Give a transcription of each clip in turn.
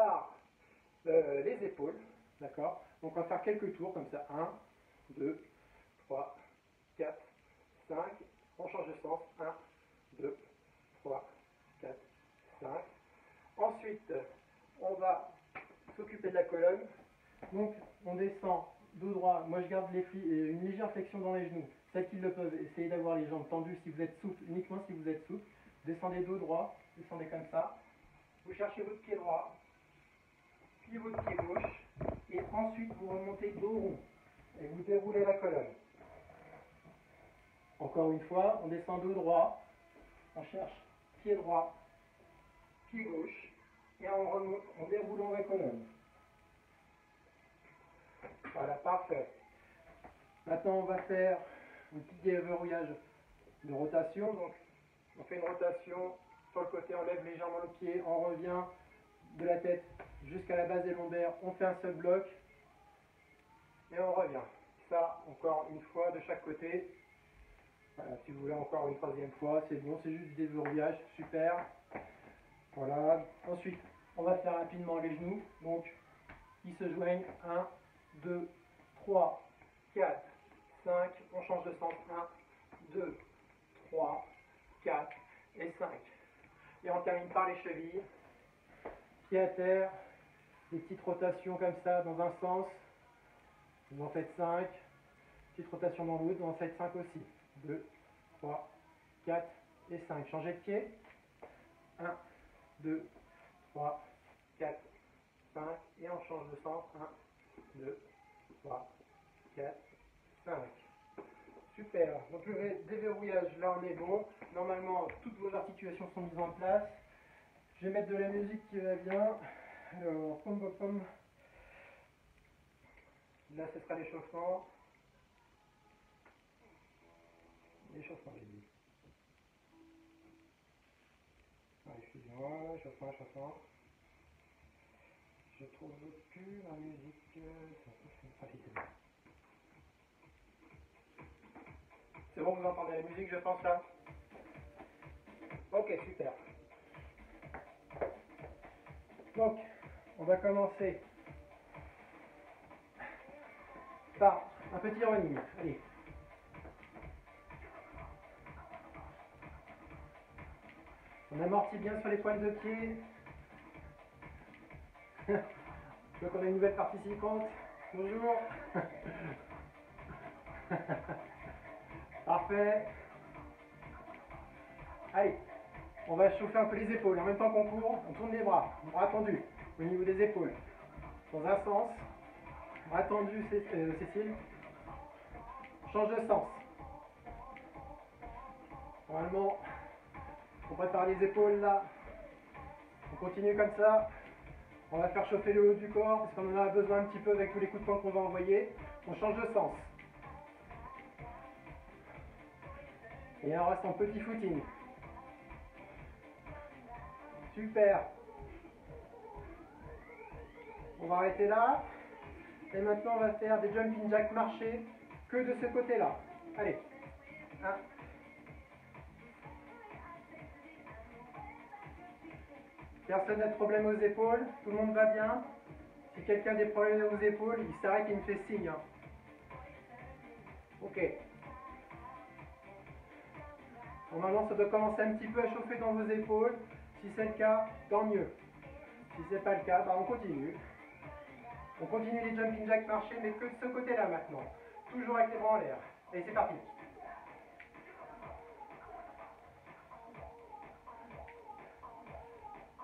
par les épaules, d'accord? Donc on va faire quelques tours comme ça, 1, 2, 3, 4, 5, on change de sens, 1, 2, 3, 4, 5. Ensuite, on va s'occuper de la colonne, donc on descend dos droit, moi je garde une légère flexion dans les genoux, celles qui le peuvent, essayez d'avoir les jambes tendues si vous êtes souple, uniquement si vous êtes souple, descendez dos droit, descendez comme ça, vous cherchez votre pied droit, puis votre pied gauche, et ensuite vous remontez dos rond, et vous déroulez la colonne. Encore une fois, on descend dos droit, on cherche pied droit, pied gauche, et on remonte en déroulant la colonne. Voilà, parfait. Maintenant, on va faire un petit déverrouillage de rotation. Donc, on fait une rotation sur le côté, on lève légèrement le pied, on revient de la tête jusqu'à la base des lombaires, on fait un seul bloc, et on revient. Ça, encore une fois de chaque côté. Voilà, si vous voulez encore une troisième fois, c'est bon, c'est juste du déverrouillage, super. Voilà, ensuite, on va faire rapidement les genoux, donc, ils se joignent, 1, 2, 3, 4, 5, on change de sens, 1, 2, 3, 4 et 5. Et on termine par les chevilles, pieds à terre, des petites rotations comme ça dans un sens, vous en faites 5, petite rotation dans l'autre, vous en faites 5 aussi, 2, 3, 4 et 5. Changez de pied, 1, 2, 3, 4, 5, et on change de sens, 1, 2, 3, 4, 5. Super. Donc le déverrouillage, là on est bon. Normalement, toutes vos articulations sont mises en place. Je vais mettre de la musique qui va bien. Alors, pom pom pom. Là, ce sera l'échauffement. L'échauffement, j'ai dit. Ah, excusez-moi, échauffement. Je trouve plus la musique. Ah, si, c'est bon. C'est bon, vous entendez la musique, je pense là? Ok, super. Donc, on va commencer par un petit running. Allez. On amortit bien sur les pointes de pied. Je vois qu'on a une nouvelle participante. Bonjour. Parfait. Allez, on va chauffer un peu les épaules. En même temps qu'on court, on tourne les bras tendus au niveau des épaules. Dans un sens, bras tendus, Cécile. Change de sens. Normalement, on prépare les épaules là. On continue comme ça. On va faire chauffer le haut du corps parce qu'on en a besoin un petit peu avec tous les coups de poing qu'on va envoyer. On change de sens. Et on reste en petit footing. Super. On va arrêter là. Et maintenant, on va faire des jumping jacks marchés que de ce côté-là. Allez. 1. Personne n'a de problème aux épaules. Tout le monde va bien. Si quelqu'un a des problèmes aux épaules, il s'arrête et il me fait signe. Ok. Normalement, ça doit commencer un petit peu à chauffer dans vos épaules. Si c'est le cas, tant mieux. Si c'est pas le cas, bah on continue. On continue les jumping jacks marchés, mais que de ce côté-là maintenant. Toujours avec les bras en l'air. Et c'est parti.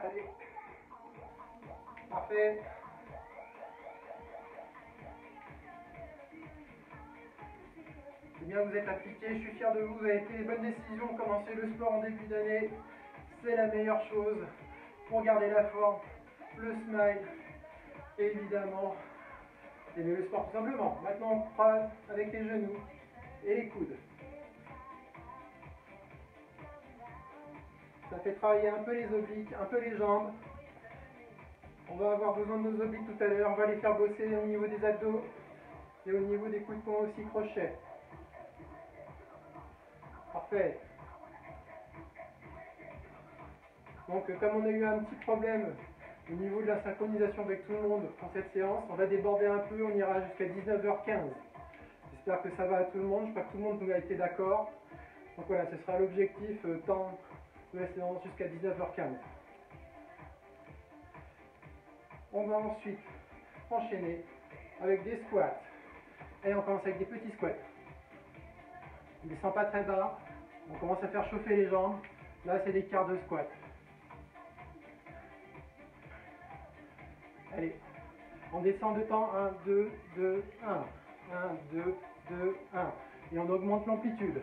Allez. Parfait. C'est bien, vous êtes appliqué, je suis fier de vous, vous avez pris les bonnes décisions, commencer le sport en début d'année, c'est la meilleure chose pour garder la forme, le smile, et évidemment, aimer le sport tout simplement. Maintenant, on croise avec les genoux et les coudes. Ça fait travailler un peu les obliques, un peu les jambes. On va avoir besoin de nos obliques tout à l'heure, on va les faire bosser au niveau des abdos et au niveau des coups de poing aussi crochets. Parfait. Donc comme on a eu un petit problème au niveau de la synchronisation avec tout le monde pour cette séance. On va déborder un peu, on ira jusqu'à 19h15. J'espère que ça va à tout le monde, je crois que tout le monde a été d'accord. Donc voilà, ce sera l'objectif temps de la séance jusqu'à 19h15. On va ensuite enchaîner avec des squats. Et on commence avec des petits squats. On ne descend pas très bas, on commence à faire chauffer les jambes. Là, c'est des quarts de squat. Allez, on descend de temps, 1, 2, 2, 1. 1, 2, 2, 1. Et on augmente l'amplitude.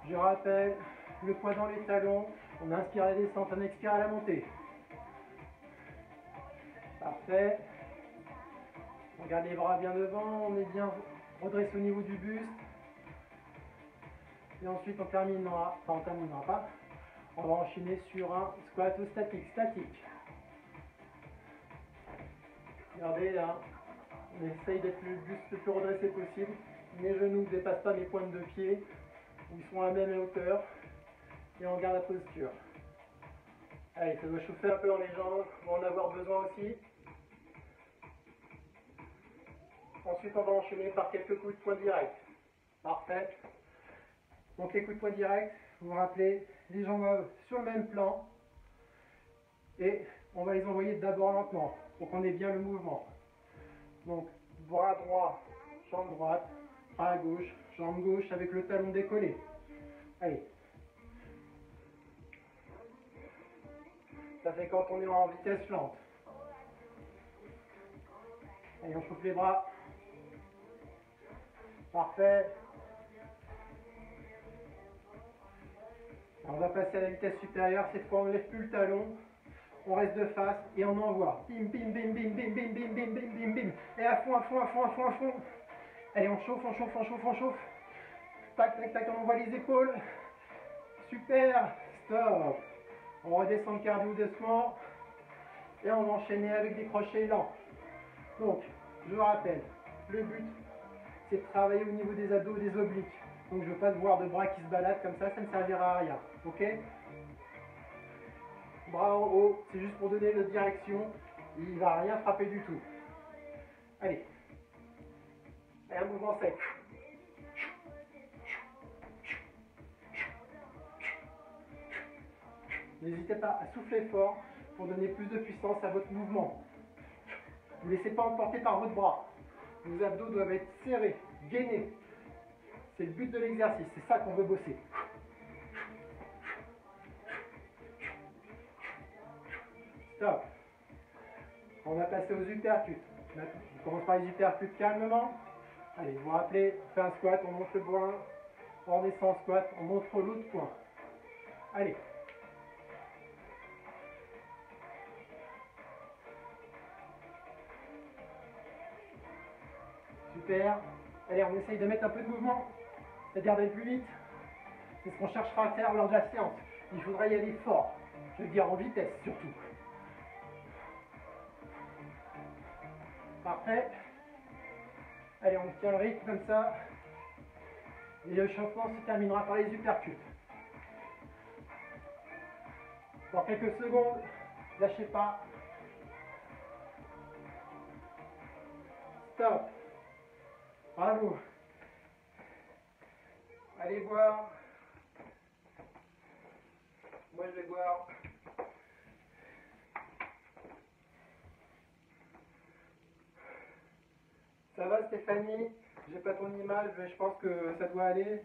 Je rappelle, le poids dans les talons, on inspire à la descente, on expire à la montée. Parfait. On garde les bras bien devant, on est bien redressé au niveau du buste. Et ensuite on terminera, enfin on terminera pas, on va enchaîner sur un squat statique. Regardez là, on essaye d'être le buste le plus redressé possible. Mes genoux ne dépassent pas mes pointes de pied, ils sont à la même hauteur. Et on garde la posture. Allez, ça doit chauffer un peu dans les jambes, on va en avoir besoin aussi. Ensuite, on va enchaîner par quelques coups de poing directs. Parfait. Donc les coups de poing directs, vous vous rappelez, les jambes sur le même plan. Et on va les envoyer d'abord lentement, pour qu'on ait bien le mouvement. Donc, bras droit, jambe droite, bras gauche, jambe gauche avec le talon décollé. Allez. Ça fait quand on est en vitesse lente. Allez, on chauffe les bras. Parfait. Alors, on va passer à la vitesse supérieure. Cette fois, on ne lève plus le talon. On reste de face et on envoie. Bim, bim, bim, bim, bim, bim, bim, bim, bim, bim, bim. Et à fond, à fond, à fond, à fond, à fond. Allez, on chauffe, on chauffe, on chauffe, on chauffe. Tac, tac, tac, on envoie les épaules. Super. Stop. On redescend le cardio doucement. Et on va enchaîner avec des crochets lents. Donc, je rappelle, le but, c'est de travailler au niveau des abdos et des obliques. Donc, je ne veux pas voir de bras qui se baladent comme ça ne servira à rien. Ok? Bras en haut, c'est juste pour donner notre direction. Il ne va rien frapper du tout. Allez. Et un mouvement sec. N'hésitez pas à souffler fort pour donner plus de puissance à votre mouvement. Ne vous laissez pas emporter par votre bras. Vos abdos doivent être serrés, gainés. C'est le but de l'exercice, c'est ça qu'on veut bosser. Stop. On va passer aux uppercuts. On commence par les uppercuts calmement. Allez, vous vous rappelez, on fait un squat, on monte le poing. On descend en squat, on monte l'autre point. Allez. Super. Allez, on essaye de mettre un peu de mouvement, c'est-à-dire d'aller plus vite. C'est ce qu'on cherchera à faire lors de la séance. Il faudra y aller fort. Je veux dire en vitesse surtout. Parfait. Allez, on tient le rythme comme ça. Et le chauffement se terminera par les uppercuts. Pour quelques secondes, lâchez pas. Stop. Bravo. Allez boire. Moi je vais boire. Ça va Stéphanie? J'ai pas ton image, mais je pense que ça doit aller.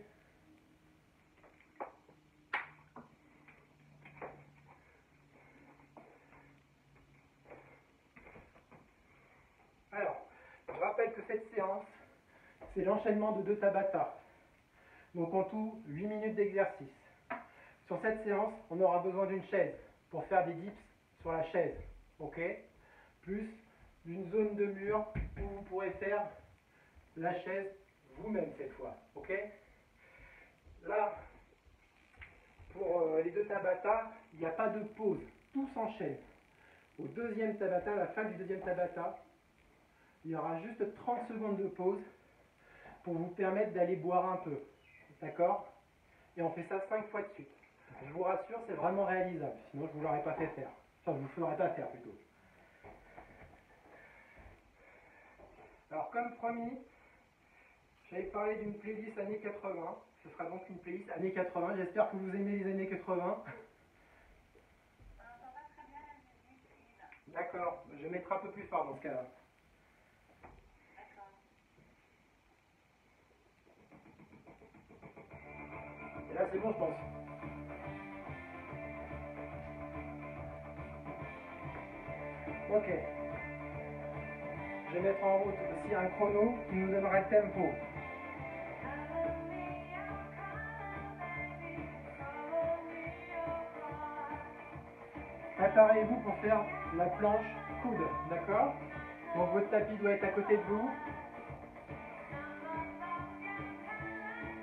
Alors, je rappelle que cette séance, c'est l'enchaînement de 2 Tabata. Donc en tout, 8 minutes d'exercice. Sur cette séance, on aura besoin d'une chaise pour faire des dips sur la chaise. Ok? Plus d'une zone de mur où vous pourrez faire la chaise vous-même cette fois. Ok? Là, pour les 2 Tabata, il n'y a pas de pause. Tout s'enchaîne. Au deuxième Tabata, à la fin du deuxième Tabata, il y aura juste 30 secondes de pause pour vous permettre d'aller boire un peu. D'accord? Et on fait ça 5 fois de suite. Je vous rassure, c'est vraiment réalisable. Sinon, je ne vous l'aurais pas fait faire. Enfin, je ne vous ferai pas faire plutôt. Alors comme promis, j'avais parlé d'une playlist années 80. Ce sera donc une playlist années 80. J'espère que vous aimez les années 80. D'accord, je vais mettre un peu plus fort dans ce cas-là. Et là c'est bon je pense. Ok. Je vais mettre en route aussi un chrono qui nous donnera le tempo. Préparez-vous pour faire la planche coude, d'accord? Donc votre tapis doit être à côté de vous.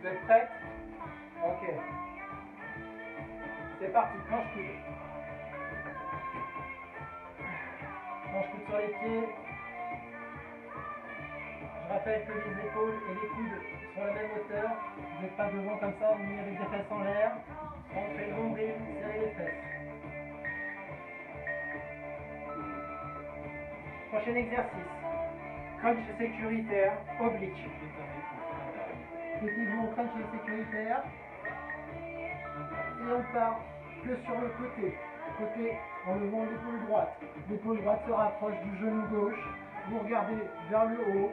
Vous êtes prêts? Ok. C'est parti, planche coude. Planche coude sur les pieds. Je rappelle que les épaules et les coudes sont à la même hauteur. Vous n'êtes pas devant comme ça, vous mettez avec des fesses en l'air. Rentrez le nombril, serrez les fesses. Prochain exercice. Crunch sécuritaire, oblique. Mettez-vous en crunch sécuritaire. Et on part que sur le côté. Côté en levant l'épaule droite. L'épaule droite se rapproche du genou gauche. Vous regardez vers le haut.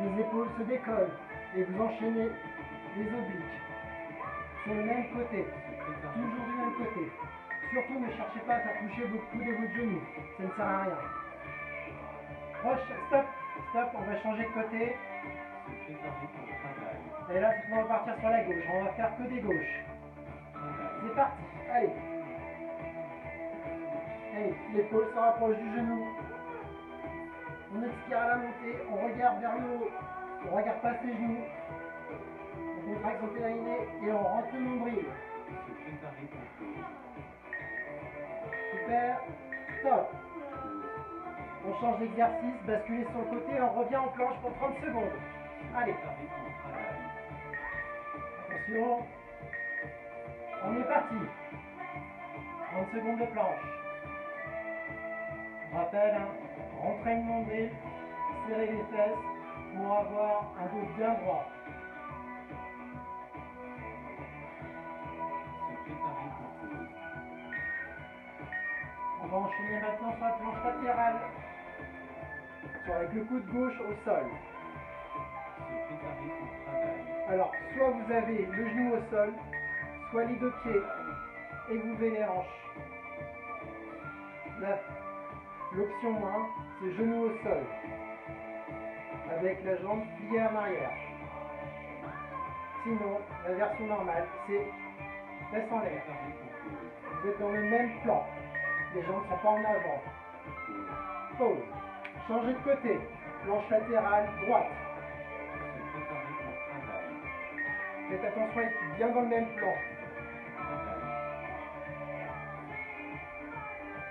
Les épaules se décollent. Et vous enchaînez les obliques. Sur le même côté. Toujours du même côté. Surtout ne cherchez pas à faire toucher votre coude et votre genou. Ça ne sert à rien. Stop, stop, on va changer de côté. Et là, on va partir sur la gauche. On va faire que des gauches. C'est parti. Allez. Allez, l'épaule se rapproche du genou. On expire à la montée. On regarde vers le haut. On regarde pas ses genoux. On contracte son périnée et on rentre le nombril. Super. Stop. On change d'exercice, basculez sur le côté, on revient en planche pour 30 secondes. Allez. Attention. On est parti. 30 secondes de planche. Je rappelle, hein, rentrez le nombril, serrez les fesses pour avoir un dos bien droit. On va enchaîner maintenant sur la planche latérale. Avec le coude gauche au sol. Alors, soit vous avez le genou au sol, soit les deux pieds et vous levez les hanches. L'option 1, c'est genou au sol, avec la jambe pliée en arrière. Sinon, la version normale, c'est fesses en l'air. Vous êtes dans le même plan. Les jambes ne sont pas en avant. Pause. Changez de côté. Planche latérale, droite. Faites attention à être bien dans le même plan.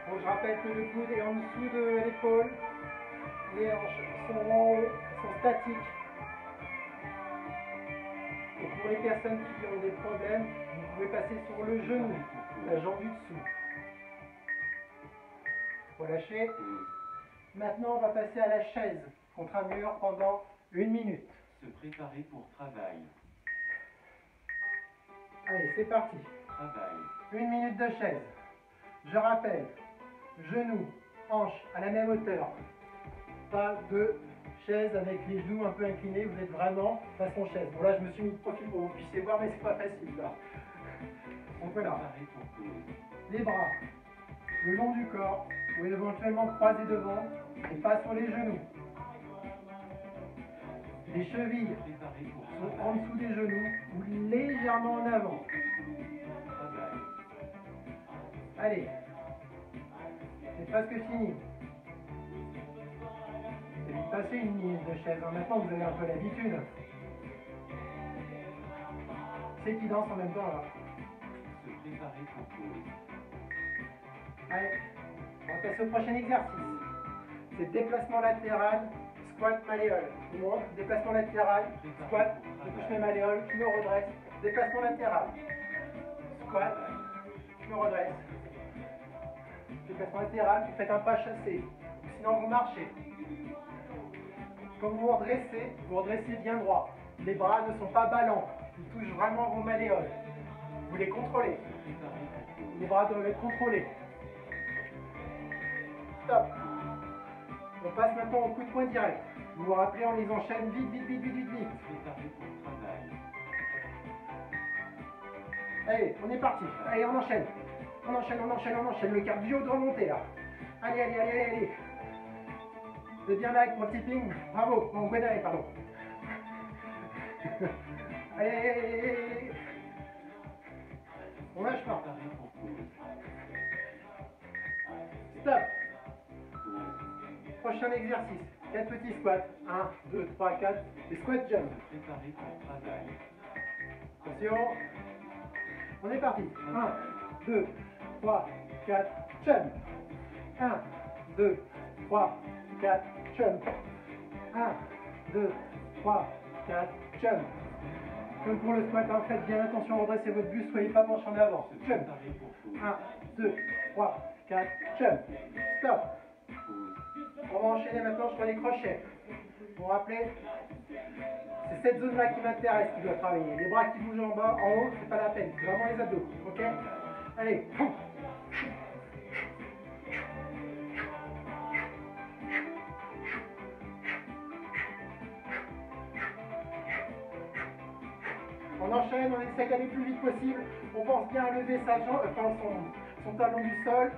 Donc je rappelle que le coude est en dessous de l'épaule. Les hanches sont en haut, sont statiques. Et pour les personnes qui ont des problèmes, vous pouvez passer sur le genou, la jambe du dessous. Relâchez. Maintenant, on va passer à la chaise contre un mur pendant 1 minute. Se préparer pour travail. Allez, c'est parti. Travail. 1 minute de chaise. Je rappelle, genoux, hanches à la même hauteur. Pas de chaise avec les genoux un peu inclinés, vous êtes vraiment façon chaise. Bon là, je me suis mis de profil pour que vous puissiez voir, mais c'est pas facile là. Donc voilà. Les bras le long du corps, ou éventuellement croisés devant et pas sur les genoux. Les chevilles sont en dessous des genoux ou légèrement en avant. Allez, c'est presque fini. C'est vite passé 1 minute de chaise. Maintenant, vous avez un peu l'habitude. C'est qui danse en même temps là. Se préparer pour pause. Allez, on va passer au prochain exercice. C'est déplacement latéral, squat, malléole. Je vous montre, déplacement latéral, squat, je touche mes malléoles, je me redresse. Déplacement latéral, squat, je me redresse. Déplacement latéral, vous faites un pas chassé. Sinon vous marchez. Quand vous vous redressez bien droit. Les bras ne sont pas ballants, ils touchent vraiment vos malléoles. Vous les contrôlez. Les bras doivent être contrôlés. Stop. On passe maintenant au coup de poing direct. Vous vous rappelez, on les enchaîne vite, vite, vite, vite, vite, vite. Préparer pour travail. Allez, on est parti. Allez, on enchaîne. On enchaîne, on enchaîne, on enchaîne. Le cardio doit monter là. Allez, allez, allez, allez, allez. Vous êtes bien là pour le tipping? Bravo. Bon, Gwenaël, pardon. Allez, allez, allez, allez, allez. On lâche pas. Préparer pour pause. Stop. Prochain exercice. 4 petits squats. 1, 2, 3, 4. Les squat jump. Préparer pour travail. Attention. On est parti. 1, 2, 3, 4. Jump. 1, 2, 3, 4. Jump. 1, 2, 3, 4. Jump. Comme pour le squat, hein, faites bien attention, redressez votre buste, soyez pas penché en avant. Se Jump. préparer pour pause. 1, 2, 3, 4. Jump. Stop. Pause. On va enchaîner maintenant sur les crochets. Vous vous rappelez? C'est cette zone-là qui m'intéresse qui doit travailler. Les bras qui bougent en bas, en haut, c'est pas la peine. C'est vraiment les abdos. Ok? Allez. On enchaîne, on essaie d'aller le plus vite possible. On pense bien à lever sa jambe, enfin son talon du sol.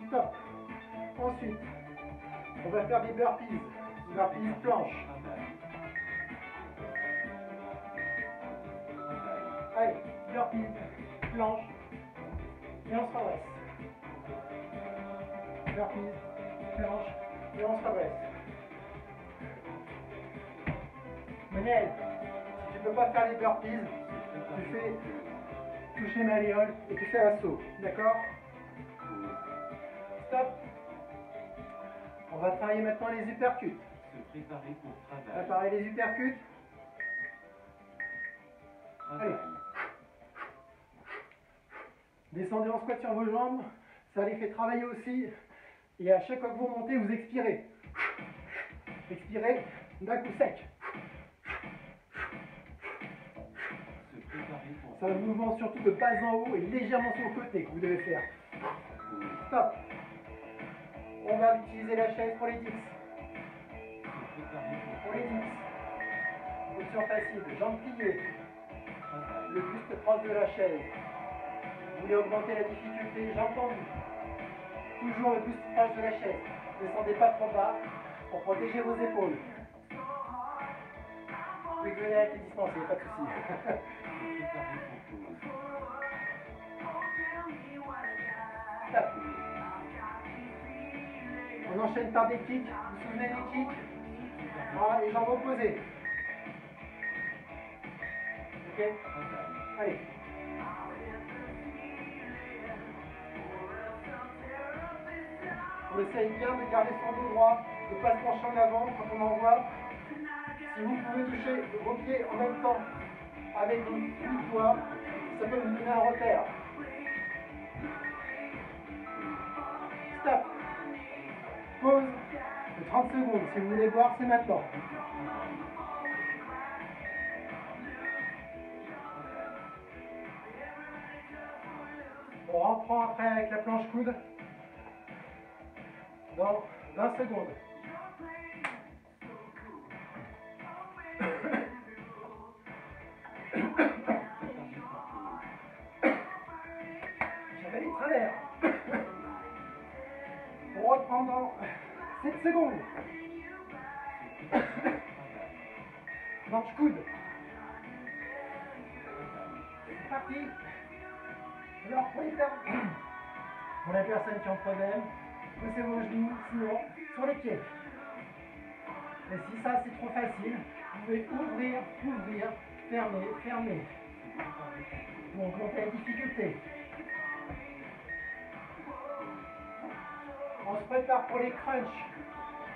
Stop. Ensuite, on va faire des burpees. Burpees planche. Travail. Allez, burpees, planche. Et on se redresse. Burpees, planche. Et on se redresse. Manel, si tu peux pas faire les burpees, tu fais toucher malléole et tu fais un saut. D'accord? Stop. On va travailler maintenant les uppercuts. Se préparer pour travail. Préparez les uppercuts. Travail. Descendez en squat sur vos jambes. Ça les fait travailler aussi. Et à chaque fois que vous montez, vous expirez. Expirez d'un coup sec. Se préparer pour C'est un mouvement surtout de bas en haut et légèrement sur le côté que vous devez faire. pause. Stop. On va utiliser la chaise pour les dips. Se préparer Pour les dips. Position facile, jambes pliées. pour travail. Le buste proche de la chaise. Vous voulez augmenter la difficulté, jambes tendues. Toujours le buste proche de la chaise. Ne descendez pas trop bas pour protéger vos épaules. Oui, venez avec les dispensés, pas de soucis. Se préparer pour pause. Stop. On enchaîne par des kicks. Vous vous souvenez des kicks? Voilà, les jambes opposées. Ok? Travail. Allez. On essaye bien de garder son dos droit, de ne pas se pencher en avant quand on envoie. Si vous pouvez toucher vos pieds en même temps avec vos doigts, ça peut vous donner un repère. Stop. Pause de 30 secondes. Si vous voulez boire, c'est maintenant. On reprend après avec la planche coude dans 20 secondes. J'avais les travers. On reprend dans 7 secondes. Planche coude. C'est parti. Alors pour la personne qui a un problème, poussez vos genoux, sinon sur les pieds. Et si ça c'est trop facile, vous pouvez ouvrir, ouvrir, fermer, fermer. Pour augmenter la difficulté. On se prépare pour les crunchs.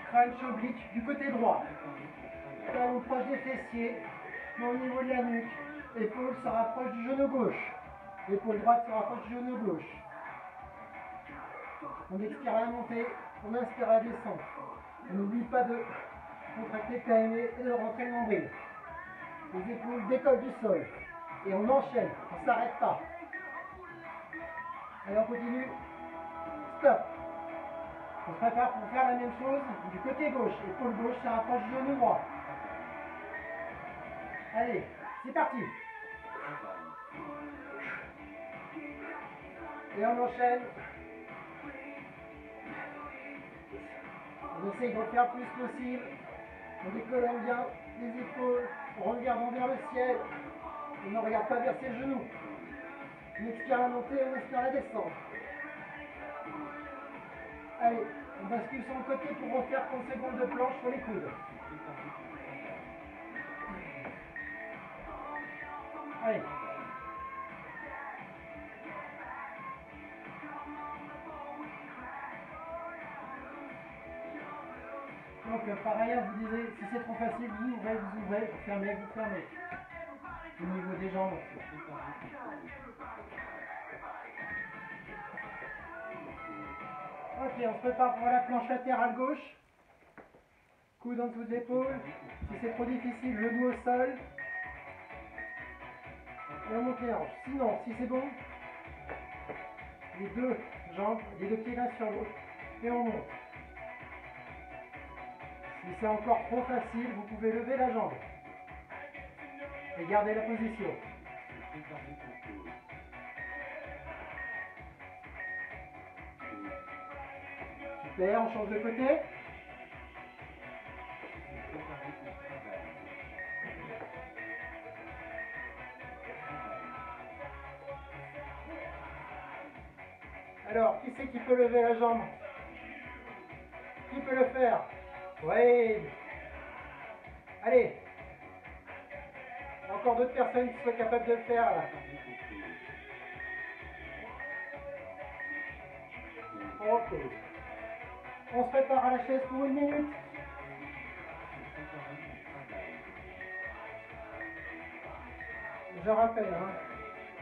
Crunch oblique du côté droit. Talon proche des fessiers, mais au niveau de la nuque. Épaule se rapproche du genou gauche. L'épaule droite se rapproche du genou gauche. On expire à la montée, on inspire à la descente. On n'oublie pas de contracter quand même et de rentrer le nombril. Les épaules décollent du sol. Et on enchaîne, on ne s'arrête pas. Allez, on continue. Stop. On se prépare pour faire la même chose du côté gauche. Épaule gauche, ça rapproche du genou droit. Allez, c'est parti. Et on enchaîne. On essaye d'en faire le plus possible. On décolle bien les épaules en regardant vers le ciel. On ne regarde pas verser le genou. On expire la montée, on expire la descente. Allez, on bascule sur le côté pour refaire 30 secondes de planche sur les coudes. Allez. Donc pareil, vous disiez, si c'est trop facile, vous ouvrez, vous fermez, vous fermez. Au niveau des jambes. Ok, on se prépare pour la planche latérale gauche. Coude en dessous de l'épaule. Si c'est trop difficile, genou au sol. Et on monte les hanches. Sinon, si c'est bon, les deux jambes, les deux pieds l'un sur l'autre. Et on monte. Si c'est encore trop facile, vous pouvez lever la jambe. Et garder la position. Super, on change de côté. Alors, qui c'est qui peut lever la jambe? Qui peut le faire? Oui. Allez. Encore d'autres personnes qui soient capables de le faire là. Ok. On se prépare à la chaise pour 1 minute. Je rappelle, hein,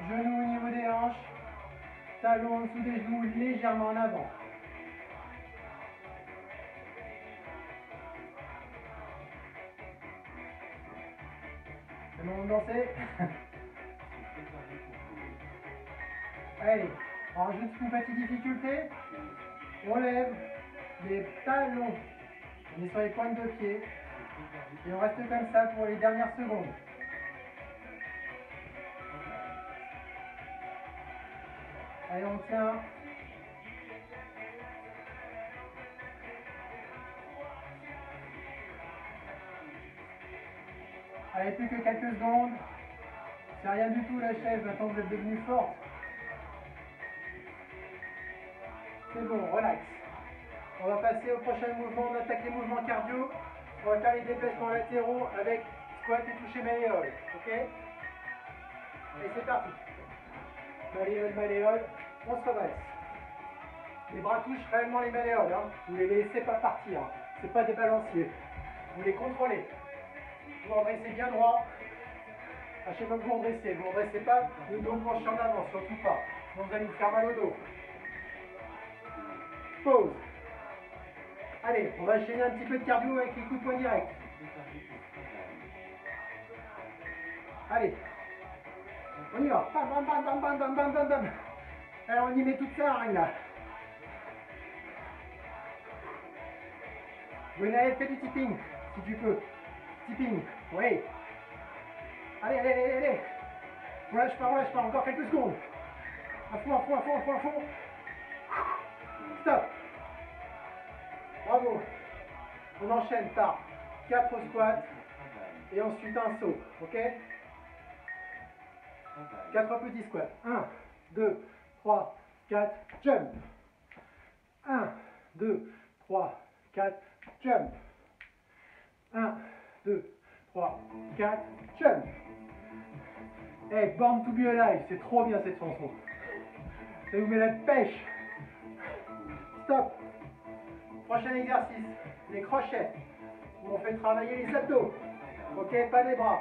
genoux au niveau des hanches, talons en dessous des genoux légèrement en avant. C'est le moment de danser. Allez, on rajoute une petite difficulté. On lève les talons. On est sur les pointes de pied. Et on reste comme ça pour les dernières secondes. Allez, on tient. Allez, plus que quelques secondes. C'est rien du tout la chaise, maintenant que vous êtes devenue forte. C'est bon, relax. On va passer au prochain mouvement, on attaque les mouvements cardio. On va faire les déplacements latéraux avec squat et toucher malléole. Ok? Et c'est parti. Malléole, malléole, on se redresse. Les bras touchent réellement les malléoles. Vous ne les laissez pas partir. C'est pas des balanciers. Vous les contrôlez. Vous redressez bien droit. À chaque fois que vous redressez pas le dos penché en avant, surtout pas. Sinon vous allez vous faire mal au dos. Pause. Allez, on va enchaîner un petit peu de cardio avec les coups de poing directs. Allez. On y va. Bam, bam, bam, bam, bam, bam, bam, bam, bam. Allez, on y met toute ça, hein, là. Gwenaël, fais du tipping, si tu peux. Tipping, oui. Allez, allez, allez, allez. Relâche pas, encore quelques secondes. À fond, à fond, à fond, à fond, à fond. Stop. Bravo. On enchaîne par 4 squats et ensuite un saut, ok? 4 petits squats. 1, 2, 3, 4, jump. 1, 2, 3, 4, jump. 1, 2, 3, 4, jump. Hey, Born to be Alive, c'est trop bien cette chanson. Ça vous met la pêche. Stop. Prochain exercice, les crochets. Où on fait travailler les abdos. Ok, pas les bras.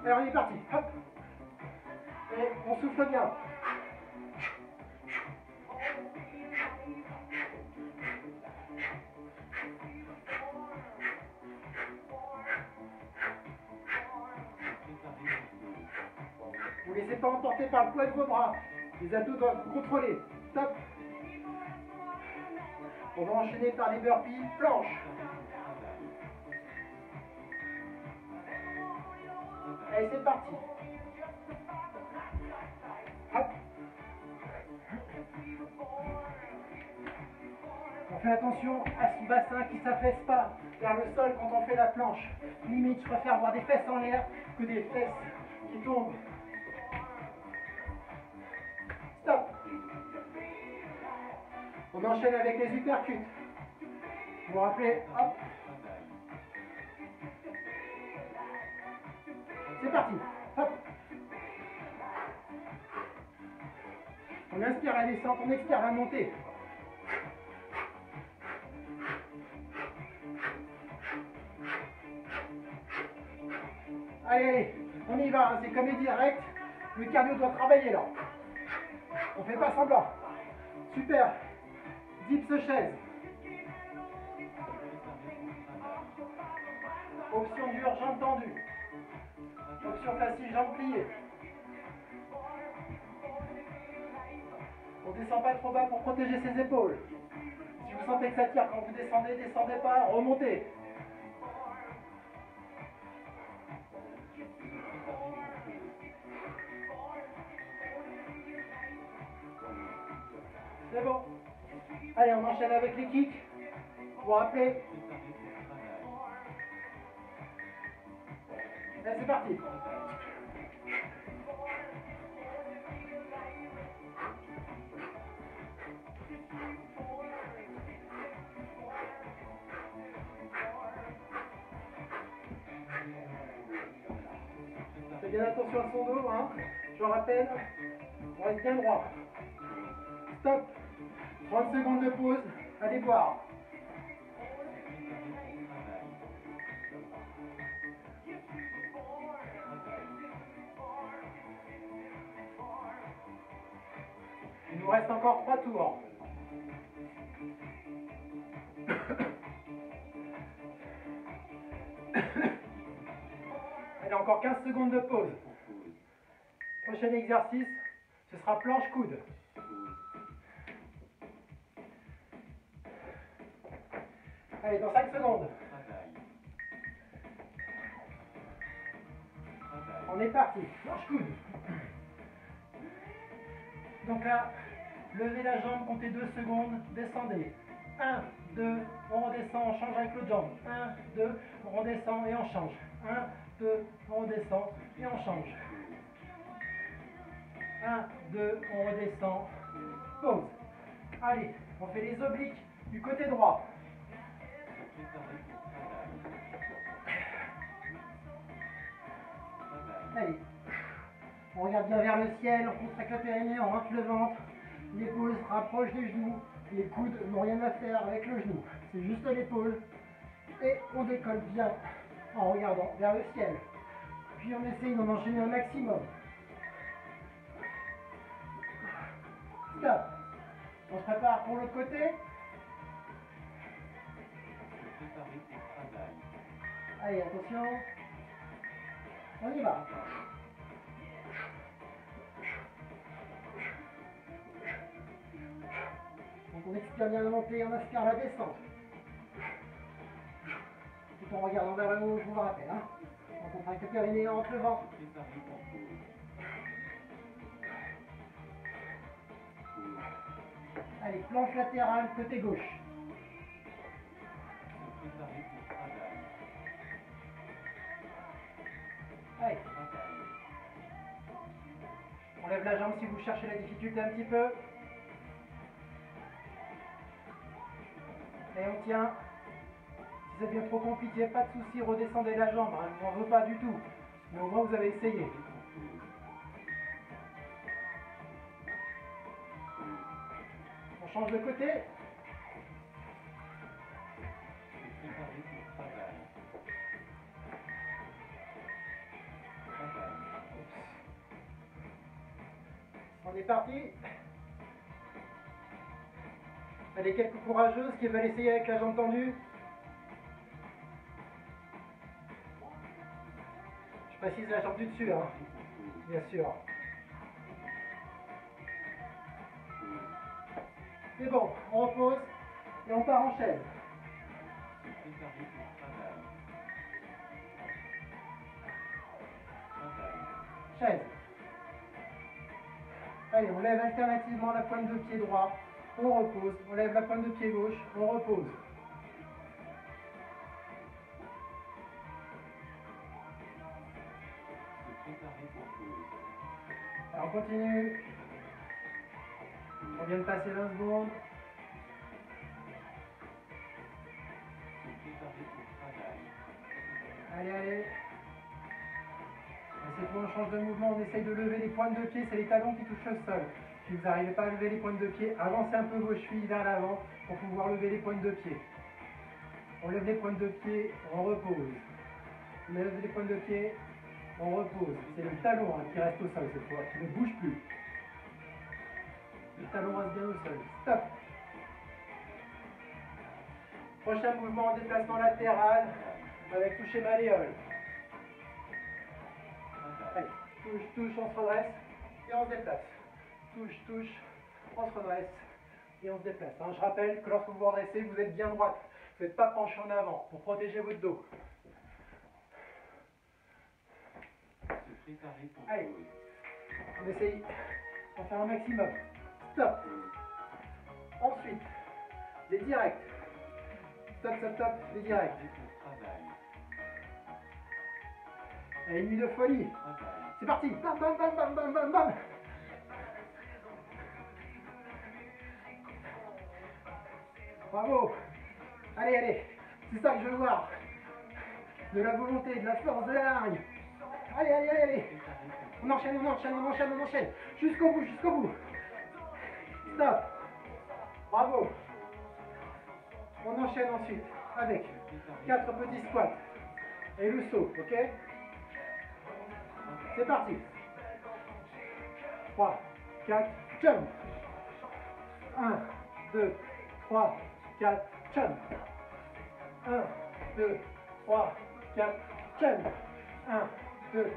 Alors on est parti. Hop. Et on souffle bien. laissez pas emporter par le poids de vos bras. Les abdos doivent vous contrôler. Stop. On va enchaîner par les burpees, planche. Allez, c'est parti. Hop. On fait attention à ce bassin qui ne s'affaisse pas vers le sol quand on fait la planche. Limite, je préfère avoir des fesses en l'air que des fesses qui tombent. Stop. On enchaîne avec les uppercuts. Vous vous rappelez, hop. C'est parti. Hop. On inspire la descente, on expire la montée. Allez, allez, on y va, hein, c'est comme les directs. Le cardio doit travailler là. On fait pas semblant. Super. Dips chaise. Option dure, jambes tendues. Option facile, jambes pliées. On ne descend pas trop bas pour protéger ses épaules. Si vous sentez que ça tire quand vous descendez, descendez pas, remontez. C'est bon. Allez, on enchaîne avec les kicks. Vous vous rappelez. Allez, c'est parti. Faites bien attention à son dos, hein. Je rappelle, on reste bien droit. Stop. 30 secondes de pause. Allez boire. Il nous reste encore 3 tours. Allez, encore 15 secondes de pause. Prochain exercice, ce sera planche coude. Allez, dans 5 secondes. On est parti. Planche coude. Donc là, levez la jambe, comptez 2 secondes, descendez. 1, 2, on redescend, on change avec l'autre jambe. 1, 2, on redescend et on change. 1, 2, on redescend et on change. 1, 2, on redescend. Pause. Allez, on fait les obliques du côté droit. Allez. On regarde bien vers le ciel, on contracte le périnée, on rentre le ventre. L'épaule se rapproche des genoux. Les coudes n'ont rien à faire avec le genou. C'est juste l'épaule. Et on décolle bien en regardant vers le ciel. Puis on essaye d'en enchaîner un maximum. Stop. On se prépare pour l'autre côté. Allez, attention. On y va. Donc on expire bien la montée, on inspire la descente. Tout en regardant vers le haut, je vous le rappelle. Hein. On contracte le périnée entre le ventre. Allez, planche latérale, côté gauche. Allez. On lève la jambe si vous cherchez la difficulté un petit peu. Et on tient. Si ça devient trop compliqué, pas de souci, redescendez la jambe. Hein. Je ne m'en veux pas du tout. Mais au moins vous avez essayé. On change de côté. On est parti. Allez, quelques courageuses qui veulent essayer avec la jambe tendue. Je précise la jambe du dessus, hein. Bien sûr. C'est bon, on repose et on part en chaise. Se préparer pour travail. Travail. Chaise. Allez, on lève alternativement la pointe de pied droit, on repose. On lève la pointe de pied gauche, on repose. Se préparer pour pause. Alors on continue. On vient de passer 20 secondes. Se préparer pour travail. Allez, allez. C'est bon, on change de mouvement, on essaye de lever les pointes de pied, c'est les talons qui touchent le sol. Si vous n'arrivez pas à lever les pointes de pied, avancez un peu vos chevilles vers l'avant pour pouvoir lever les pointes de pied. On lève les pointes de pied, on repose. On lève les pointes de pied, on repose. C'est le talon qui reste au sol cette fois, qui ne bouge plus. Le talon reste bien au sol. Stop. Prochain mouvement en déplacement latéral avec toucher malléole. Allez, touche, touche, on se redresse et on se déplace. Touche, touche, on se redresse et on se déplace. Je rappelle que lorsque vous vous redressez, vous êtes bien droite. Vous n'êtes pas penché en avant pour protéger votre dos. Se préparer pour Allez, pause. on essaye d'en faire un maximum. Stop. Ensuite, les directs. Stop, stop, stop, les directs. Préparer pour travail. Allez, une nuit de folie. Travail. C'est parti. Bam, bam, bam, bam, bam, bam, bam. Bravo. Allez, allez. C'est ça que je veux voir. De la volonté, de la force, de la hargne. Allez, allez, allez, allez. Préparer pour On enchaîne, on enchaîne, on enchaîne, on enchaîne. Jusqu'au bout, jusqu'au bout. Stop. Bravo. On enchaîne ensuite avec 4 petits squats. Et le saut, ok? C'est parti. 3, 4, jump. 1, 2, 3, 4, jump. 1, 2, 3, 4, jump. 1, 2,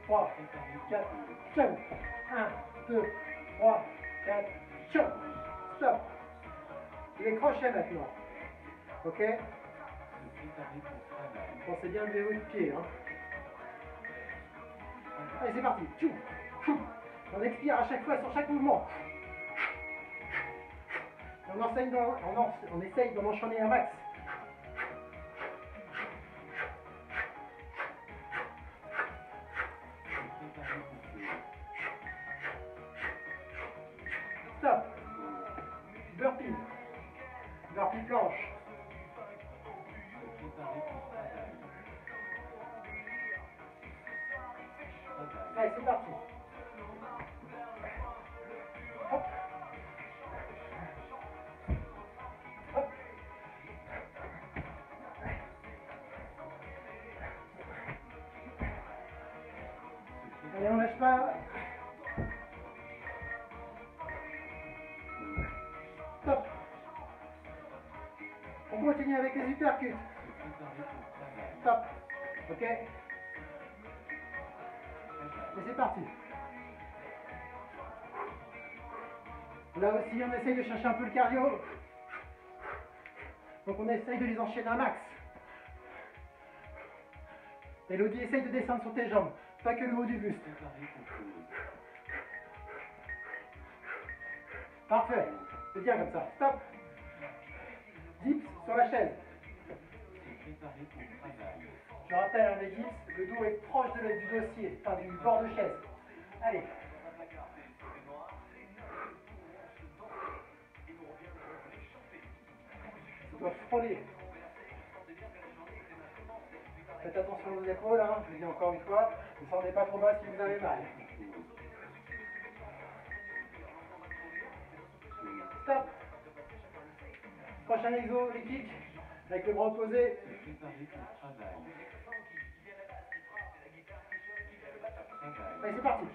3, 4, jump. 1, 2, 3, 4, jump. Stop. Les crochets maintenant. Ok? se préparer pour travail. Pensez bien lever votre pied. Hein. Allez, c'est parti. Tchou, tchou. On expire à chaque fois sur chaque mouvement. Et on essaye d'en enchaîner un max. Se préparer pour pause. Stop. Burpee. Burpee planche. Se préparer pour travail. Travail. Allez, c'est parti. Hop. Hop. Allez, on lâche pas. Stop. On continue avec les uppercuts. Se préparer pour travail. Stop. Ok. Travail. Et c'est parti. Là aussi, on essaye de chercher un peu le cardio. Donc on essaye de les enchaîner un max. Elodie, essaye de descendre sur tes jambes, pas que le haut du buste. Se préparer pour pause. Parfait. C'est bien comme ça. Stop. Dips sur la chaise. Se préparer pour travail. Je rappelle, hein, les dips, le dos est proche du dossier, enfin du bord de chaise. Allez. On doit frôler. Faites attention aux épaules, hein, je le dis encore une fois, ne descendez pas trop bas si vous avez mal. Stop. Prochain exo, les kicks, avec le bras opposé. Se préparer pour travail. Travail. Allez, c'est parti.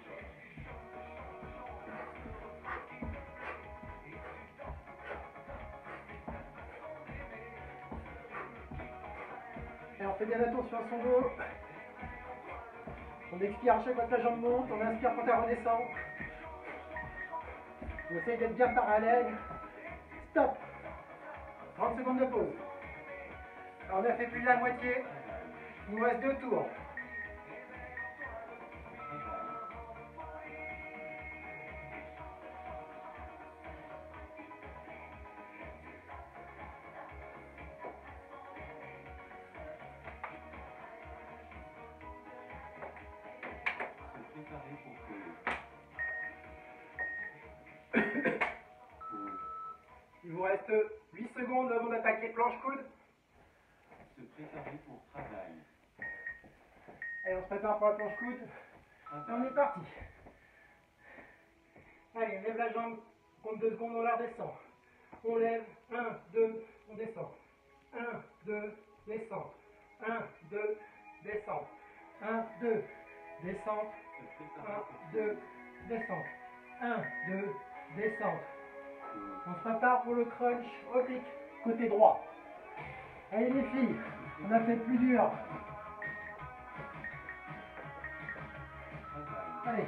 Et on fait bien attention à son dos. On expire à chaque fois que la jambe monte, on inspire quand elle redescend. On essaye d'être bien parallèle. Stop. 30 secondes de pause. Alors, on a fait plus de la moitié. Il nous reste 2 tours. Il vous reste 8 secondes avant d'attaquer planche-coude. Se préparer pour travail. Allez, on se prépare pour la planche-coude. Et on est parti. Allez, on lève la jambe. On compte 2 secondes, on la redescend. On lève. 1, 2, on descend. 1, 2, descend. 1, 2, descend. 1, 2, descend. 1, 2, descend. 1, 2, descend. On se prépare pour le crunch oblique, côté droit. Allez les filles, on a fait plus dur. Allez,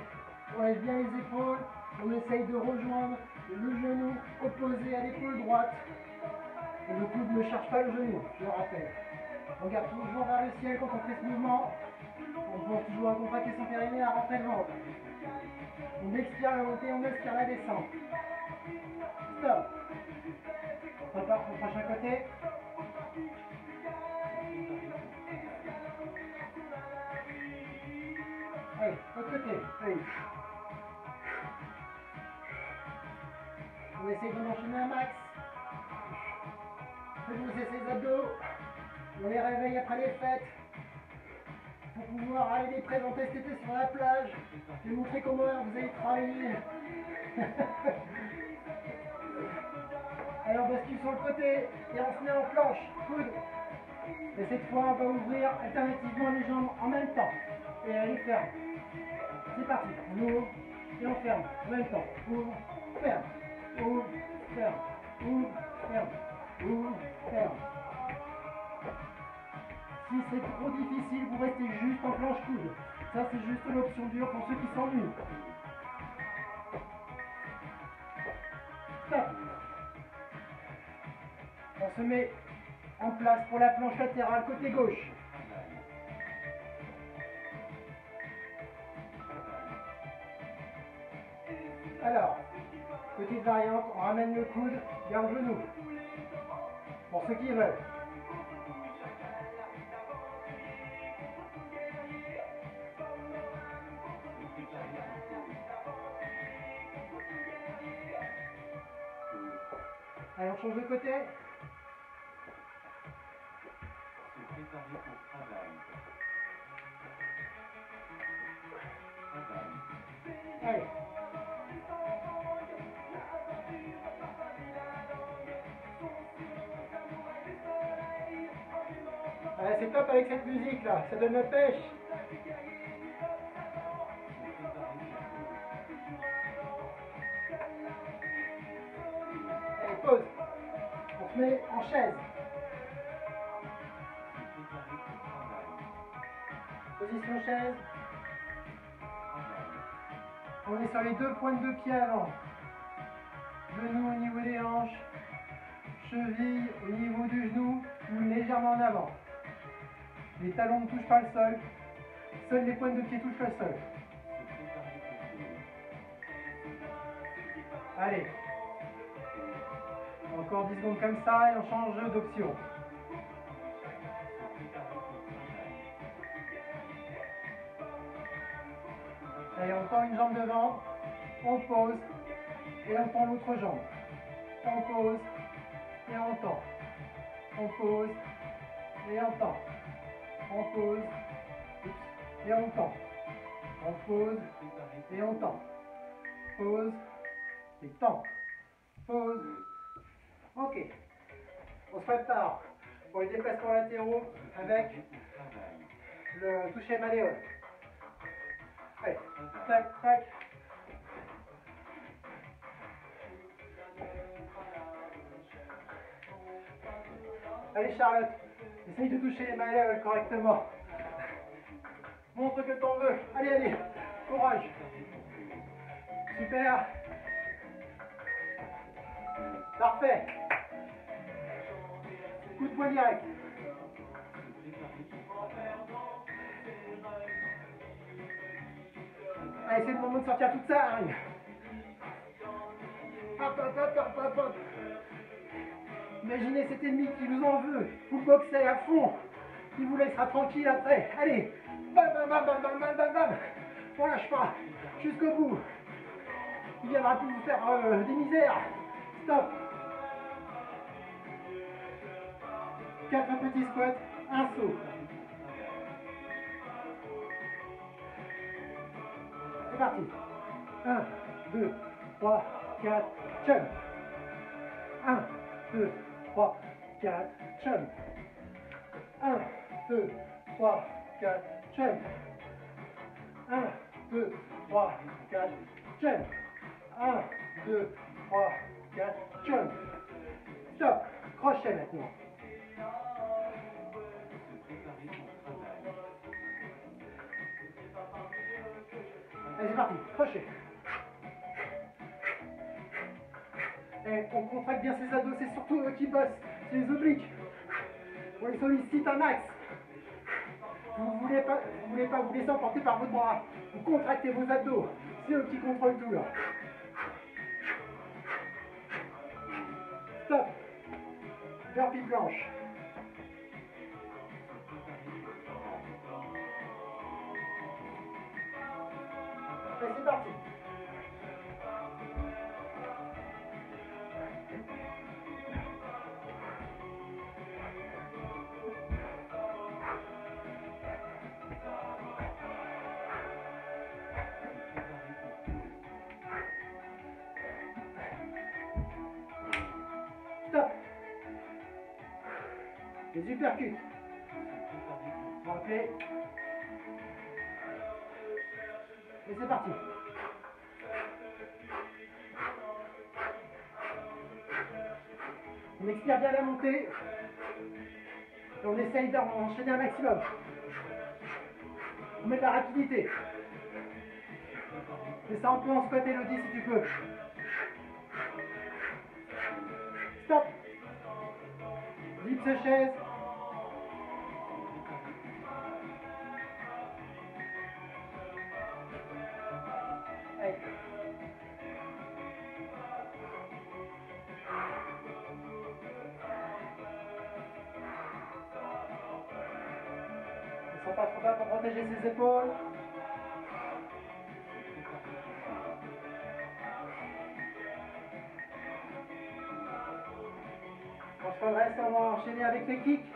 on lève bien les épaules, on essaye de rejoindre le genou opposé à l'épaule droite. Et le coude ne cherche pas le genou, je le rappelle. On regarde toujours vers le ciel quand on fait ce mouvement. On pense toujours à contracter son périnée, à rentrer le ventre. On expire la montée, on expire la descente. Stop. On prépare pour le prochain côté. Allez, l'autre côté. Allez. On essaye d'en enchaîner un max. Faites-vous ces abdos. On les réveille après les fêtes. Pour pouvoir aller les présenter cet été sur la plage. Et montrer comment vous allez travailler. Allez, on bascule sur le côté et on se met en planche, coude. Et cette fois, on va ouvrir alternativement les jambes en même temps. Et elle les ferme. C'est parti. On ouvre et on ferme en même temps. Ouvre, ferme. Ouvre, ferme. Ouvre, ferme. Ouvre, ferme. Si c'est trop difficile, vous restez juste en planche coude. Ça, c'est juste l'option dure pour ceux qui s'ennuient. Stop. On se met en place pour la planche latérale côté gauche. Alors, petite variante, on ramène le coude vers le genou. Pour ceux qui veulent. Allez, on change de côté. Se préparer pour travail. Travail. Allez. Allez, c'est top avec cette musique là, ça donne la pêche. Allez, pause. On se met en chaise. Position chaise. On est sur les 2 pointes de pied avant. Genou au niveau des hanches. Cheville au niveau du genou, légèrement en avant. Les talons ne touchent pas le sol. Seules les pointes de pied touchent le sol. Allez. Encore 10 secondes comme ça et on change d'option. Allez, on tend une jambe devant, on pose et on tend l'autre jambe. On pose et on tend. On pose et on tend. On pose et on tend. On pose et on tend. Pose et tend. Pause. Ok. On se prépare pour les déplacements latéraux avec le toucher malléole. Allez, tac, tac. Allez Charlotte, essaye de toucher les malléoles correctement. Montre que t'en veux. Allez, allez, courage. Super. Parfait. Coup de poing direct. Allez, c'est le moment de sortir toute ça, arrive. Hop, hop, hop, hop, hop, hop. Imaginez cet ennemi qui vous en veut. Vous boxez à fond. Il vous laissera tranquille après. Allez. Bam, bam, bam, bam, bam, bam, bam, bam. On lâche pas. Jusqu'au bout. Il viendra plus vous faire des misères. Stop. 4 petits squats. Un saut. C'est parti. 1, 2, 3, 4, jump. 1, 2, 3, 4, jump. 1, 2, 3, 4, jump. 1, 2, 3, 4, jump. 1, 2, 3, 4, jump. Stop. Crochet maintenant. Allez, c'est parti. Crochet. Et on contracte bien ses abdos, c'est surtout eux qui bossent. C'est les obliques. On les sollicite un max. Vous voulez pas vous laisser emporter par votre bras. Vous contractez vos abdos. C'est eux qui contrôlent tout là. Stop. Burpee planche. Allez, c'est parti. Stop. Les uppercuts. Rappelez. Et c'est parti. On expire bien la montée. Et on essaye d'enchaîner un maximum. On met de la rapidité. Et ça, on peut en squat, Elodie, si tu peux. Stop. Dips chaise. Allez. Ne sont pas trop bas pour protéger ses épaules. Quand je redresse, on va enchaîner avec les kicks.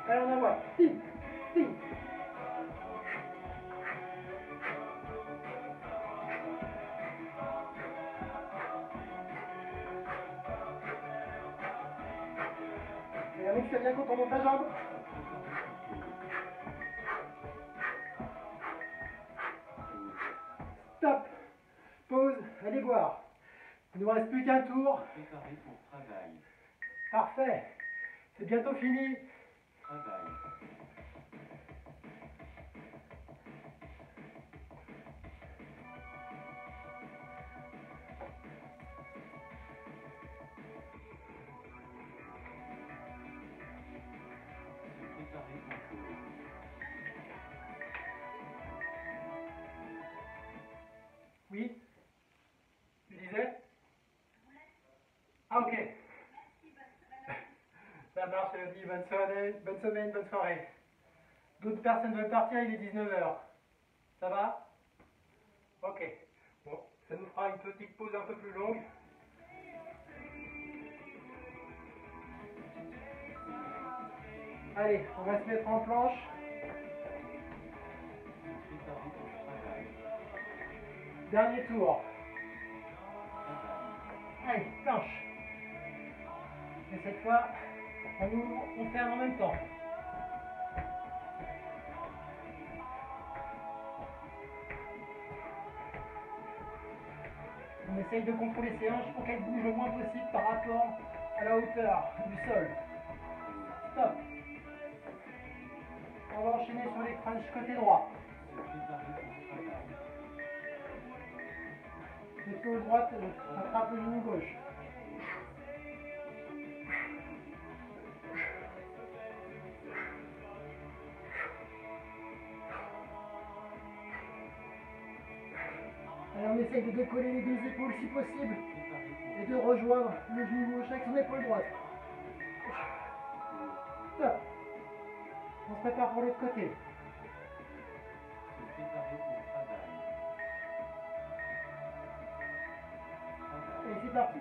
Allez, on envoie. Tim, tim. Et avec, c'est bien quand on monte la jambe. Stop. Pause. Allez boire. Il ne nous reste plus qu'un tour. Préparé pour travail. Parfait. C'est bientôt fini. Travail. Se préparer pour pause. Oui. Tu disais? Ah, ok. Ça marche, Elodie. Bonne semaine, bonne soirée. D'autres personnes veulent partir, il est 19h. Ça va? Ok. Bon, ça nous fera une petite pause un peu plus longue. Allez, on va se mettre en planche. Se préparer pour travail. Dernier tour. Travail. Allez, planche. Et cette fois, on ferme en même temps. On essaye de contrôler ses hanches pour qu'elles bougent le moins possible par rapport à la hauteur du sol. Stop. On va enchaîner sur les crunchs côté droit. Se préparer pour travail. L'épaule droite attrape le genou gauche. Allez, on essaye de décoller les deux épaules si possible et de rejoindre le genou gauche avec son épaule droite. Stop. On se prépare pour l'autre côté. Se préparer pour travail. Travail. Et c'est parti.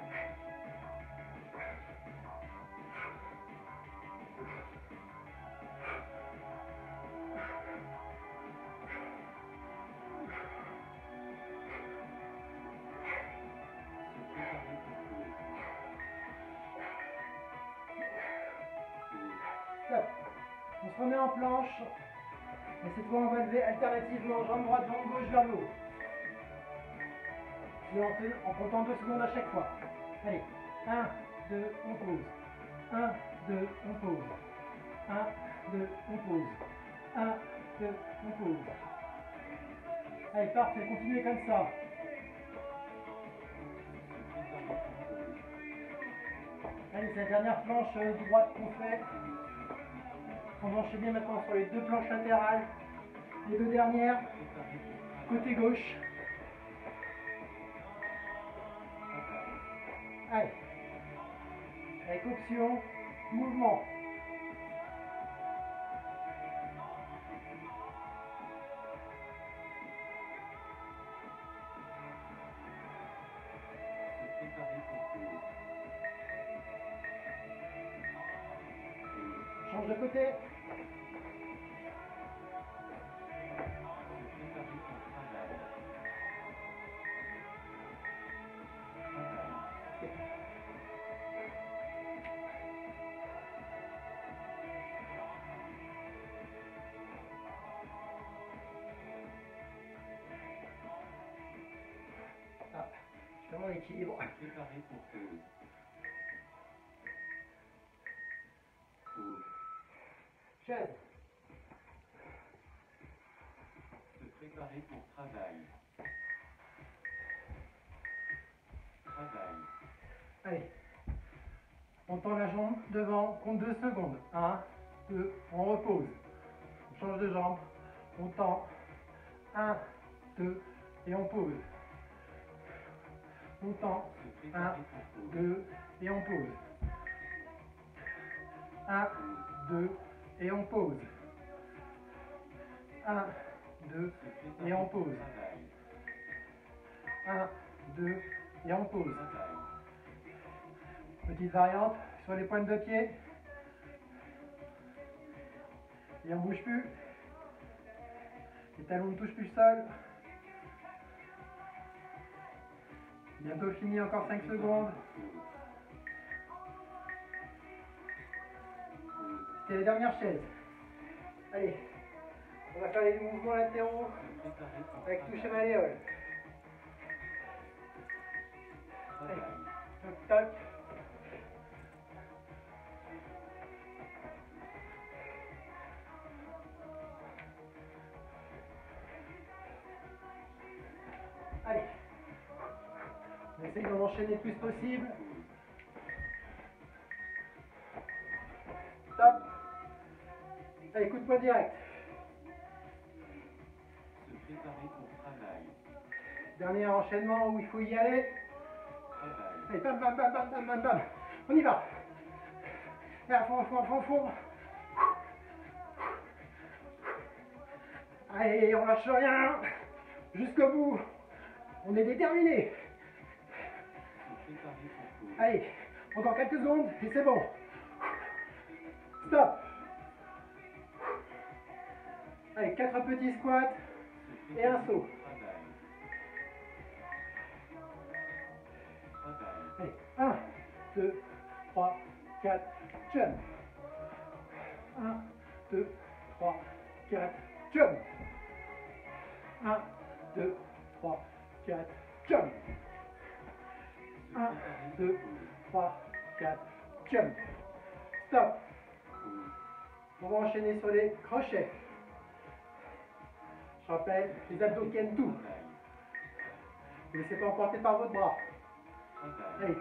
Se préparer pour pause. Pause. Stop. On se remet en planche. Et cette fois, on va lever alternativement jambe droite, jambe gauche vers le haut. Et en comptant 2 secondes à chaque fois. Allez. 1, 2, on pose. 1, 2, on pose. 1, 2, on pose. 1, 2, on pose. Allez, parfait. Continuez comme ça. Se préparer pour pause. Allez, c'est la dernière planche droite qu'on fait. On va enchaîner maintenant sur les 2 planches latérales. Les 2 dernières, Se préparer pour travail. côté gauche. Travail. Allez. Avec option, mouvement. Se préparer pour pause. Pause. Change de côté. Se préparer pour travail. Travail. Ah, je fais mon équilibre. Se préparer pour pause. Pause. Chaise. Se préparer pour travail. Travail. Allez. On tend la jambe devant, compte 2 secondes. 1, 2, on repose. On change de jambe. On tend. 1, 2, et on pose. On tend. Se 1, préparer pour pause. 2, et on pose. 1, 2, et on pose. 1, 2, Se préparer et on pour pose. travail. 1, 2, et on pose. Travail. Petite variante sur les pointes de pied. Et on ne bouge plus. Les talons ne touchent plus le sol. Bientôt fini, encore 5 secondes. C'était la dernière chaise. Allez, on va faire les mouvements latéraux Se préparer pour avec travail. toucher malléole. Travail. Toc, toc. Allez. On essaye d'en enchaîner le plus possible. Stop. Allez, coup de poing direct. Se préparer pour travail. Dernier enchaînement où il faut y aller. Travail. Allez, bam, bam, bam, bam, bam, bam, bam. On y va. Et à fond, à fond, à fond, à fond. Allez, on lâche rien. Jusqu'au bout. On est déterminé. Se préparer pour pause. Allez, encore quelques secondes et c'est bon. Stop. Allez, 4 petits squats. Se Et un préparer saut. pour travail. Travail. Allez, 1, 2, 3, 4, jump. 1, 2, 3, 4, jump. 1, 2, 3, 4, jump. Se 1, préparer 2, pour pause. 3, 4, jump. Stop. Pause. On va enchaîner sur les crochets. Je rappelle, les abdos tiennent tout. Travail. Ne laissez pas emporter par votre bras. travail, Allez.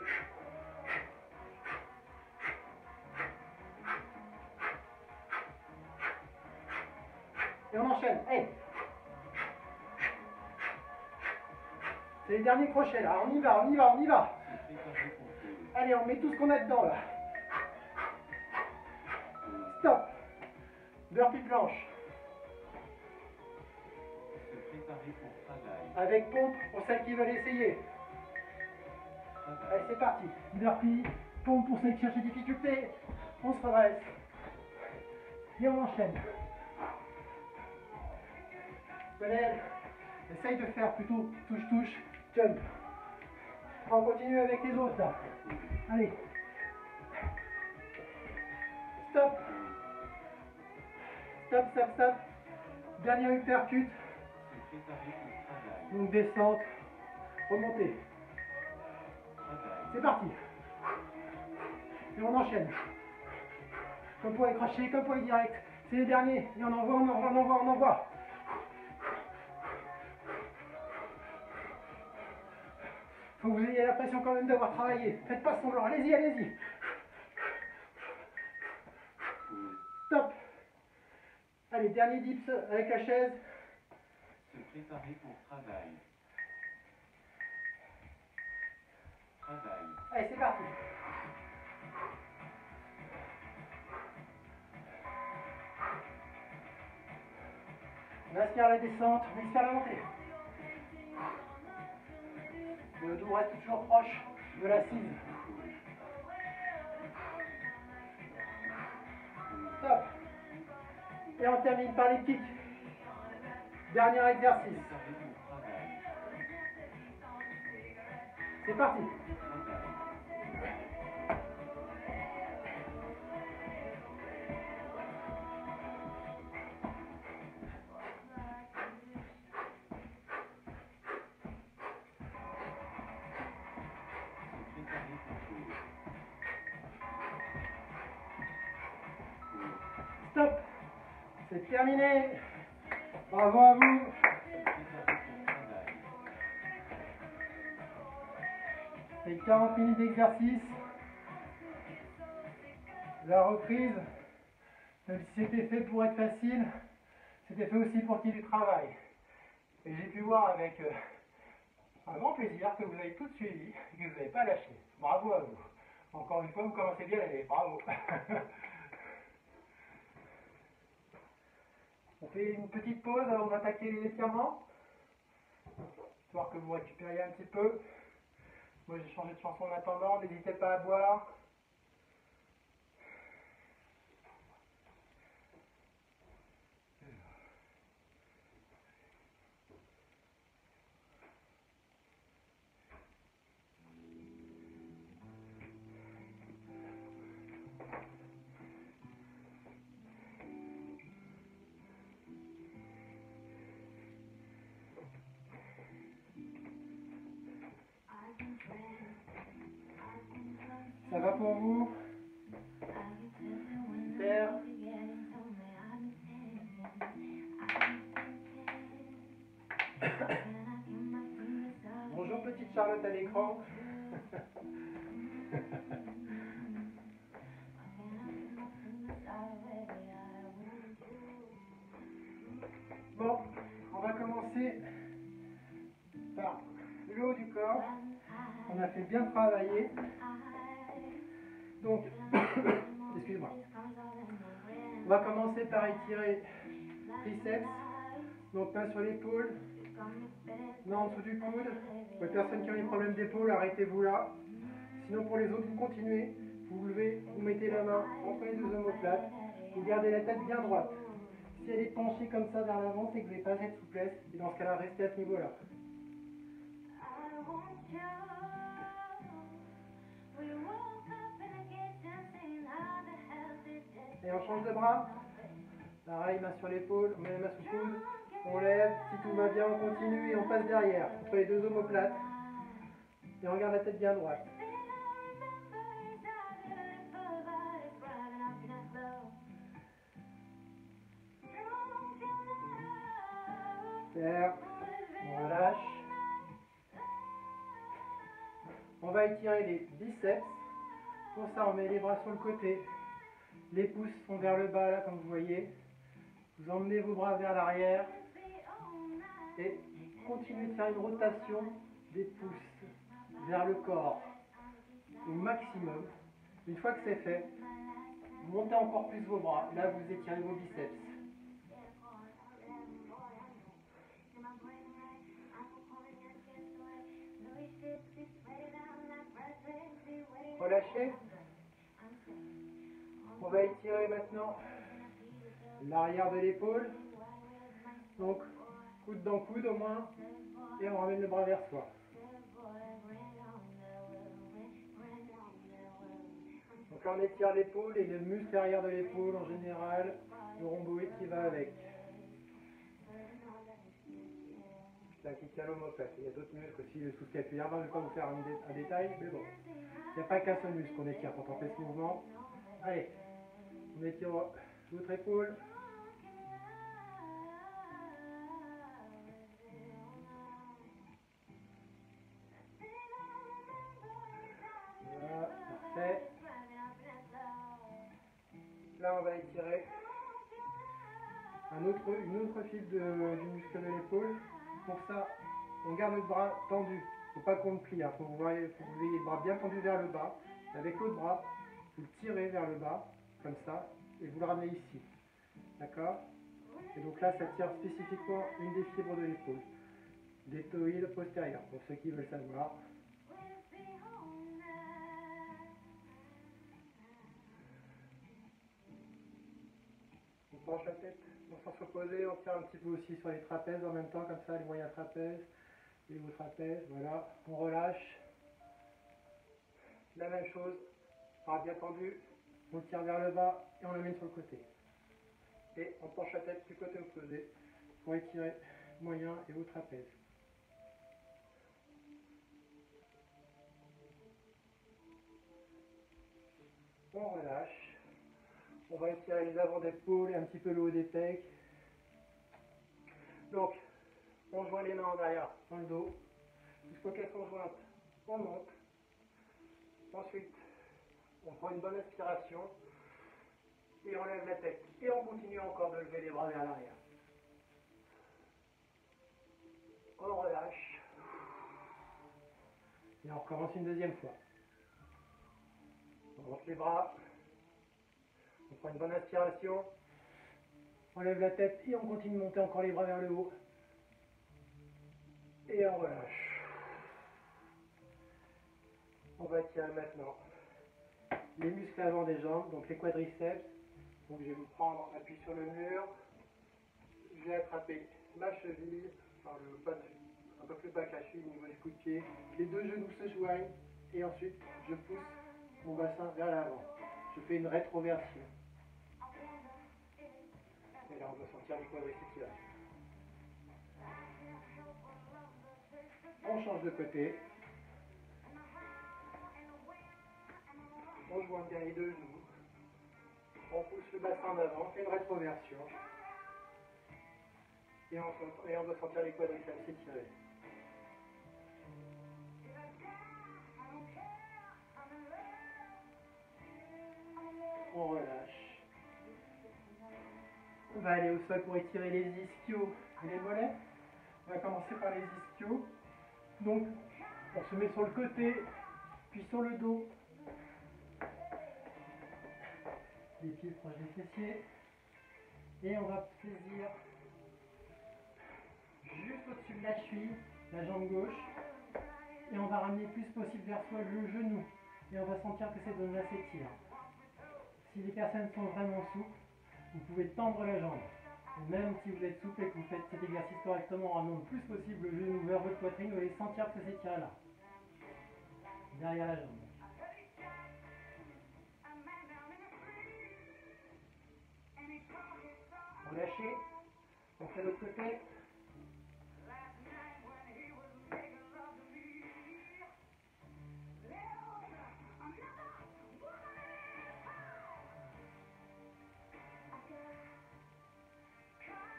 Et on enchaîne. Allez. C'est les derniers crochets là. On y va, on y va, on y va. se préparer pour pause, Allez, on met tout ce qu'on a dedans là. Stop. Burpee planche. se préparer pour travail, Avec pompe pour celles qui veulent essayer. travail, Allez, c'est parti. Burpee, pompe pour celles qui cherchent des difficultés. On se redresse. Et on enchaîne. Lionel, essaye de faire plutôt touche-touche, jump. On continue avec les autres là. Allez. Stop. Stop, stop, stop. Dernier uppercut. se préparer pour travail, Donc descente. Remontée. travail, C'est parti. Et on enchaîne. Comme pour les crochets, comme pour les directs. C'est les derniers. Et on envoie, on envoie, on envoie, on envoie. Faut que vous ayez l'impression quand même d'avoir travaillé. Faites pas semblant. Allez-y, allez-y. pause, Stop. Allez, dernier dips avec la chaise. se préparer pour travail, travail, Allez, c'est parti. On aspire la descente, on expire la montée. Le dos reste toujours proche de l'assise. Stop. Et on termine par les kicks. Dernier exercice. préparer pour travail, C'est parti. travail, se préparer pour pause, pause, Stop. C'est terminé. Bravo à vous. se préparer pour travail, C'est 40 minutes d'exercice. La reprise, même si c'était fait pour être facile, c'était fait aussi pour qu'il y ait du travail. Et j'ai pu voir avec un grand plaisir que vous avez tout suivi et que vous n'avez pas lâché. Bravo à vous. Encore une fois, vous commencez bien l'année. Bravo. On fait une petite pause avant d'attaquer les étirements, histoire que vous récupériez un petit peu. Moi j'ai changé de chanson en attendant, n'hésitez pas à boire. Ça va pour vous? Super. Bonjour petite Charlotte à l'écran. Bon, on va commencer par le haut du corps. On a fait bien travailler. Donc, excusez-moi. On va commencer par étirer triceps. Donc main sur l'épaule, main en dessous du coude. Pour les personnes qui ont des problèmes d'épaule, arrêtez-vous là. Sinon pour les autres, vous continuez. Vous levez, vous mettez la main entre les deux omoplates. Vous gardez la tête bien droite. Si elle est penchée comme ça vers l'avant, c'est que vous n'avez pas cette souplesse. Et dans ce cas-là, restez à ce niveau-là. Et on change de bras. Pareil, main sur l'épaule, on met la main sous le coude. On lève, si tout va bien, on continue et on passe derrière, entre les deux omoplates. Et on garde la tête bien droite. Super. On relâche. On va étirer les biceps. Pour ça, on met les bras sur le côté. Les pouces sont vers le bas, là, comme vous voyez. Vous emmenez vos bras vers l'arrière. Et continuez de faire une rotation des pouces vers le corps au maximum. Une fois que c'est fait, vous montez encore plus vos bras. Là, vous étirez vos biceps. Relâchez. On va étirer maintenant l'arrière de l'épaule. Donc, coude dans coude au moins. Et on ramène le bras vers soi. Donc là, on étire l'épaule et le muscle arrière de l'épaule en général, le rhomboïde qui va avec. C'est un kick à l'omoplate. Il y a d'autres muscles aussi, le sous-scapulaire. Je ne vais pas vous faire un détail, mais bon. Il n'y a pas qu'un seul muscle qu'on étire quand on fait ce mouvement. Allez, on étire votre épaule. Voilà, parfait. Là, on va étirer une autre file du muscle de l'épaule. Pour ça, on garde le bras tendu. Il ne faut pas qu'on le plie. Il faut que vous ayez le bras bien tendu vers le bas. Avec l'autre bras, vous le tirez vers le bas, comme ça, et vous le ramenez ici. D'accord? Et donc là, ça tire spécifiquement une des fibres de l'épaule. Deltoïde postérieur, pour ceux qui veulent savoir. On penche la tête, on s'en se reposer, on tire un petit peu aussi sur les trapèzes en même temps, comme ça, les moyens trapèzes, les hauts trapèzes, voilà. On relâche. La même chose, bras bien tendu, on le tire vers le bas et on l'amène sur le côté. Et on penche la tête du côté opposé pour étirer moyen et haut trapèze. On relâche. On va étirer les avants d'épaule et un petit peu le haut des pecs. Donc, on joint les mains en arrière dans le dos, jusqu'aux caisses conjointes. On monte. Ensuite, on prend une bonne inspiration et on lève la tête. Et on continue encore de lever les bras vers l'arrière. On relâche. Et on recommence une deuxième fois. On monte les bras. On prend une bonne inspiration. On lève la tête et on continue de monter encore les bras vers le haut. Et on relâche. On va étirer maintenant les muscles avant des jambes, donc les quadriceps. Donc je vais me prendre appui sur le mur. Je vais attraper ma cheville, enfin le bas un peu plus bas que la cheville au niveau des coups de pied. Les deux genoux se joignent et ensuite je pousse mon bassin vers l'avant. Je fais une rétroversion. Et là on doit sentir les quadriceps qui là. On change de côté. On joint bien les deux genoux. On pousse le bassin en avant, on fait une rétroversion. Et on doit sentir les quadriceps s'étirer. On relâche. On va aller au sol pour étirer les ischios et les mollets. On va commencer par les ischios. Donc, on se met sur le côté, puis sur le dos. Les pieds proches des fessiers. Et on va saisir juste au-dessus de la cheville, la jambe gauche. Et on va ramener le plus possible vers soi le genou. Et on va sentir que cette zone-là s'étire. Si les personnes sont vraiment souples, vous pouvez tendre la jambe. Et même si vous êtes souple et que vous faites cet exercice correctement en ramenant le plus possible le genou vers votre poitrine, vous allez sentir que ça s'étire là. Derrière la jambe. Relâchez. On fait l'autre côté.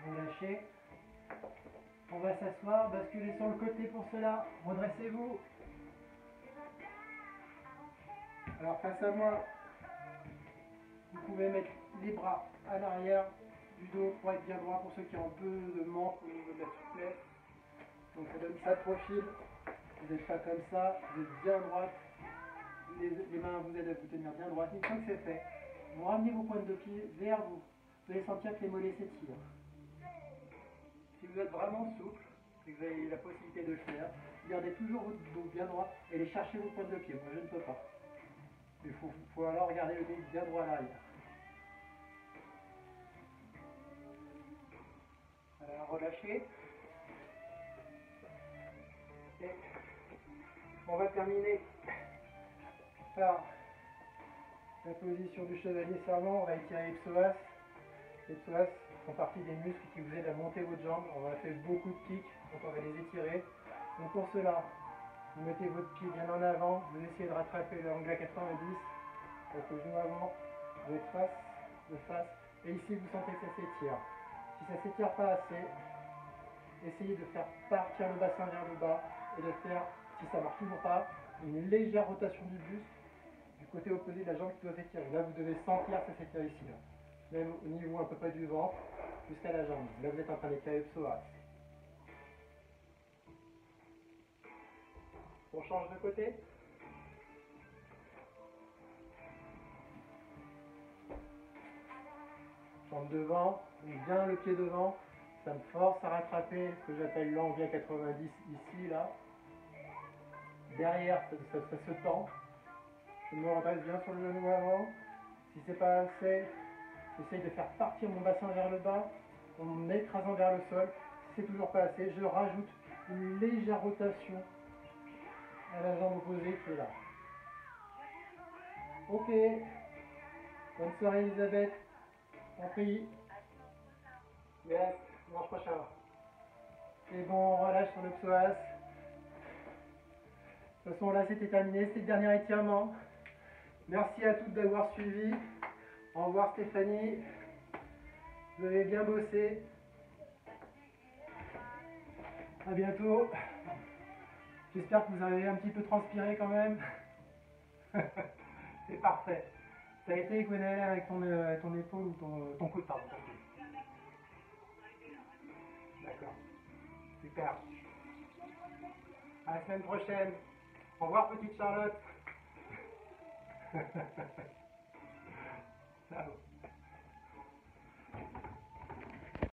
Relâchez. On va s'asseoir, basculer sur le côté pour cela. Redressez-vous. Alors face à moi, vous pouvez mettre les bras à l'arrière du dos pour être bien droit pour ceux qui ont un peu de manque au niveau de la souplesse. Donc ça donne ça de profil. Vous n'êtes pas comme ça, vous êtes bien droite. Les mains vous aident à vous tenir bien droite. Une fois que c'est fait, vous ramenez vos pointes de pied vers vous. Vous allez sentir que les mollets s'étirent. Si vous êtes vraiment souple, et que vous avez la possibilité de le faire, gardez toujours votre dos bien droit et allez chercher vos pointes de pied. Moi je ne peux pas. Il faut alors garder le dos bien droit à l'arrière. Voilà, relâchez. Et on va terminer par la position du chevalier servant. On va étirer les psoas. Les psoas font partie des muscles qui vous aident à monter votre jambe. On va faire beaucoup de kicks, donc on va les étirer. Donc pour cela, vous mettez votre pied bien en avant, vous essayez de rattraper l'angle à 90, avec le genou avant, vous êtes de face, et ici vous sentez que ça s'étire. Si ça ne s'étire pas assez, essayez de faire partir le bassin vers le bas et de faire, si ça ne marche toujours pas, une légère rotation du buste du côté opposé de la jambe qui doit s'étirer. Là vous devez sentir que ça s'étire ici. Là. Même au niveau à peu près du ventre jusqu'à la jambe. Là vous êtes en train d'étirer le psoas. On change de côté. Jambe devant, bien le pied devant. Ça me force à rattraper ce que j'appelle l'angle à 90 ici, là. Derrière, ça se tend. Je me redresse bien sur le genou avant. Si c'est pas assez, j'essaye de faire partir mon bassin vers le bas en m'écrasant vers le sol. Si c'est toujours pas assez, je rajoute une légère rotation à la jambe opposée qui est là. Ok. Bonne soirée Elisabeth. En prie. Yes, dimanche prochain. Et bon, on relâche sur le psoas. De toute façon, là, c'était terminé. C'était le dernier étirement. Merci à toutes d'avoir suivi. Au revoir Stéphanie. Vous avez bien bossé. À bientôt. J'espère que vous avez un petit peu transpiré quand même. C'est parfait. Ça a été Gwenaël avec ton épaule ou ton coude, pardon. D'accord. Super. À la semaine prochaine. Au revoir petite Charlotte. Ciao.